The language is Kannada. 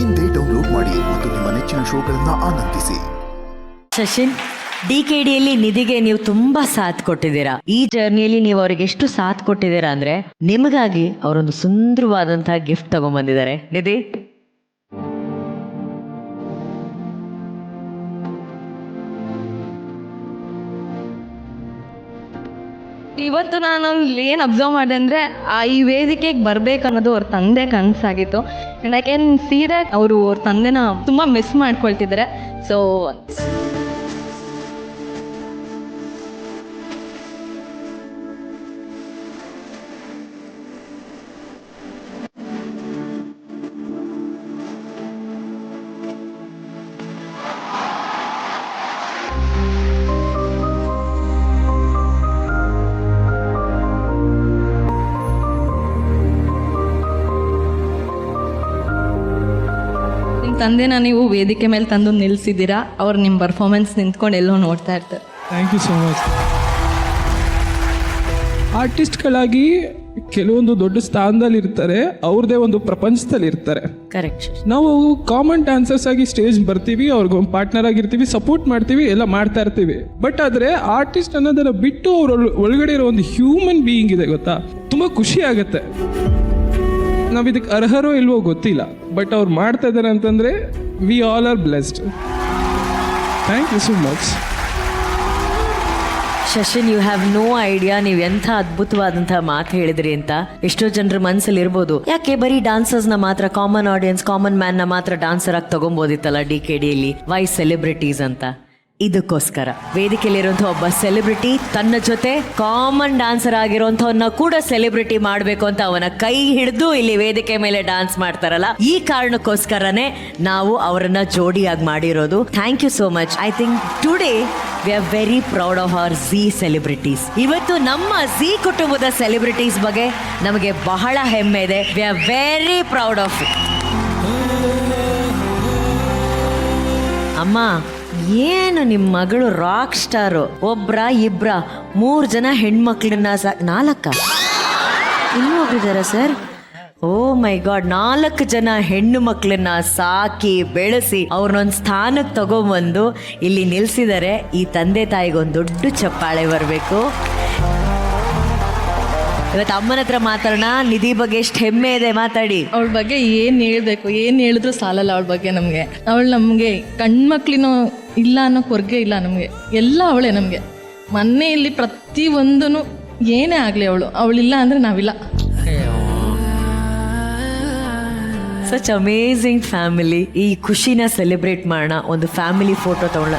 ಇಂದೇ ಡೌನ್ಲೋಡ್ ಮಾಡಿ ಮತ್ತು ನಿಮ್ಮ ನೆಚ್ಚಿನ ಶೋಗಳನ್ನ ಆನಂದಿಸಿ. ಶಶಿನ್, DKDಯಲ್ಲಿ ನಿಧಿಗೆ ನೀವು ತುಂಬಾ ಸಾಥ್ ಕೊಟ್ಟಿದ್ದೀರಾ. ಈ ಜರ್ನಿಯಲ್ಲಿ ನೀವು ಅವ್ರಿಗೆ ಎಷ್ಟು ಸಾಥ್ ಕೊಟ್ಟಿದ್ದೀರಾ ಅಂದ್ರೆ ನಿಮಗಾಗಿ ಅವರೊಂದು ಸುಂದರವಾದಂತಹ ಗಿಫ್ಟ್ ತಗೊಂಡ್ಬಂದಿದ್ದಾರೆ. ನಿಧಿ, ಇವತ್ತು ನಾನು ಏನು ಅಬ್ಸರ್ವ್ ಮಾಡಿದೆ ಅಂದರೆ ಈ ವೇದಿಕೆಗೆ ಬರಬೇಕು ಅನ್ನೋದು ಅವ್ರ ತಂದೆ ಕನಸಾಗಿತ್ತು. And I can see that ಅವರು ಅವ್ರ ತಂದೆನ ತುಂಬ ಮಿಸ್ ಮಾಡ್ಕೊಳ್ತಿದ್ದಾರೆ. ಸೊ ತಂದೆನ ನೀವು ವೇದಿಕೆ ಮೇಲೆ ತಂದು ನಿಲ್ಲಿಸಿದ್ದೀರಾ. ಅವ್ರು ನಿಮ್ಮ ಪರ್ಫಾರ್ಮೆನ್ಸ್ ನಿಂತ್ಕೊಂಡು ಎಲ್ಲೋ ನೋಡ್ತಾ ಇರ್ತಾರೆ. Thank you so much. ಆರ್ಟಿಸ್ಟ್ಗಳಾಗಿ ಕೆಲವೊಂದು ದೊಡ್ಡ ಸ್ಥಾನದಲ್ಲಿ ಇರ್ತಾರೆ, ಅವ್ರದ್ದೇ ಒಂದು ಪ್ರಪಂಚದಲ್ಲಿ ಇರ್ತಾರೆ. ಕರೆಕ್ಟ್. ನಾವು ಕಾಮನ್ ಡ್ಯಾನ್ಸರ್ಸ್ ಆಗಿ ಸ್ಟೇಜ್ ಬರ್ತೀವಿ, ಅವ್ರಿಗೊಂದು ಪಾರ್ಟ್ನರ್ ಆಗಿರ್ತೀವಿ, ಸಪೋರ್ಟ್ ಮಾಡ್ತೀವಿ, ಎಲ್ಲ ಮಾಡ್ತಾ ಇರ್ತೀವಿ. ಬಟ್ ಆದರೆ ಆರ್ಟಿಸ್ಟ್ ಅನ್ನೋದನ್ನ ಬಿಟ್ಟು ಅವ್ರ ಒಳಗಡೆ ಇರೋ ಒಂದು ಹ್ಯೂಮನ್ ಬೀಯಿಂಗ್ ಇದೆ ಗೊತ್ತಾ, ತುಂಬ ಖುಷಿ ಆಗುತ್ತೆ. ನಾವು ಇದಕ್ಕೆ ಅರ್ಹರೋ ಇಲ್ವೋ ಗೊತ್ತಿಲ್ಲ, ಬಟ್ ಅವ್ರು ಮಾಡ್ತಾ ಇದ್ದಾರೆ ಅಂತಂದರೆ we all are blessed. Thank you so much. Shashin, you have no idea ನೀವು ಎಂಥ ಅದ್ಭುತವಾದಂತಹ ಮಾತು ಹೇಳಿದ್ರಿ ಅಂತ. ಎಷ್ಟೋ ಜನರ ಮನಸ್ಸಲ್ಲಿ ಇರ್ಬೋದು, ಯಾಕೆ ಬರೀ ಡಾನ್ಸರ್ಸ್ನ ಮಾತ್ರ, ಕಾಮನ್ ಆಡಿಯನ್ಸ್, ಕಾಮನ್ ಮ್ಯಾನ್ನ ಮಾತ್ರ ಡಾನ್ಸರ್ ಆಗಿ ತಗೊಬೋದಿತ್ತಲ್ಲ DKDಯಲ್ಲಿ, ವೈ ಸೆಲೆಬ್ರಿಟೀಸ್ ಅಂತ. ಇದಕ್ಕೋಸ್ಕರ ವೇದಿಕೆಯಲ್ಲಿರುವಂಥ ಒಬ್ಬ ಸೆಲೆಬ್ರಿಟಿ ತನ್ನ ಜೊತೆ ಕಾಮನ್ ಡಾನ್ಸರ್ ಆಗಿರುವಂಥವನ್ನ ಕೂಡ ಸೆಲೆಬ್ರಿಟಿ ಮಾಡಬೇಕು ಅಂತ ಅವನ ಕೈ ಹಿಡಿದು ಇಲ್ಲಿ ವೇದಿಕೆ ಮೇಲೆ ಡಾನ್ಸ್ ಮಾಡ್ತಾರಲ್ಲ, ಈ ಕಾರಣಕ್ಕೋಸ್ಕರನೇ ನಾವು ಅವರನ್ನ ಜೋಡಿಯಾಗಿ ಮಾಡಿರೋದು. Thank you so much. I think today we are very proud of our Zee celebrities. ಇವತ್ತು ನಮ್ಮ ಝೀ ಕುಟುಂಬದ ಸೆಲೆಬ್ರಿಟೀಸ್ ಬಗ್ಗೆ ನಮಗೆ ಬಹಳ ಹೆಮ್ಮೆ ಇದೆ. V are very proud of it. ಅಮ್ಮ, ಏನು ನಿಮ್ಮ ಮಗಳು ರಾಕ್ ಸ್ಟಾರು. ಒಬ್ರ ಇಬ್ರ 3 ಜನ ಹೆಣ್ಮಕ್ಳನ್ನ 4 ಇನ್ನೂ ಒಬ್ರಿದಾರ ಸರ್. ಓ ಮೈ ಗಾಡ್, 4 ಜನ ಹೆಣ್ಣು ಮಕ್ಕಳನ್ನ ಸಾಕಿ ಬೆಳೆಸಿ ಅವ್ರನ್ನೊಂದು ಸ್ಥಾನಕ್ಕೆ ತಗೊಂಬಂದು ಇಲ್ಲಿ ನಿಲ್ಸಿದ್ದಾರೆ. ಈ ತಂದೆ ತಾಯಿಗೊಂದು ದೊಡ್ಡ ಚಪ್ಪಾಳೆ ಬರಬೇಕು. ಇವತ್ತು ಅಮ್ಮನ ಹತ್ರ ಮಾತಾಡೋಣ. ನಿಧಿ ಬಗ್ಗೆ ಎಷ್ಟು ಹೆಮ್ಮೆ ಇದೆ, ಮಾತಾಡಿ. ಅವಳ ಬಗ್ಗೆ ಏನು ಹೇಳಬೇಕು, ಏನು ಹೇಳಿದ್ರು ಸಾಲಲ್ಲ ಅವಳ ಬಗ್ಗೆ ನಮಗೆ. ಅವಳು ನಮಗೆ ಕಣ್ಮಕ್ಳಿನೂ ಇಲ್ಲ ಅನ್ನೋ ಕೊರ್ಗೆ ಇಲ್ಲ ನಮಗೆ, ಎಲ್ಲ ಅವಳೇ ನಮಗೆ. ಮನೆಯಲ್ಲಿ ಪ್ರತಿಯೊಂದೂ ಏನೇ ಆಗಲಿ ಅವಳಿಲ್ಲ ಅಂದರೆ ನಾವಿಲ್ಲ. Such amazing family. ಈ ಖುಷಿನ ಸೆಲೆಬ್ರೇಟ್ ಮಾಡೋಣ. ಒಂದು ಫ್ಯಾಮಿಲಿ ಫೋಟೋ ತಗೊಳ್ಳ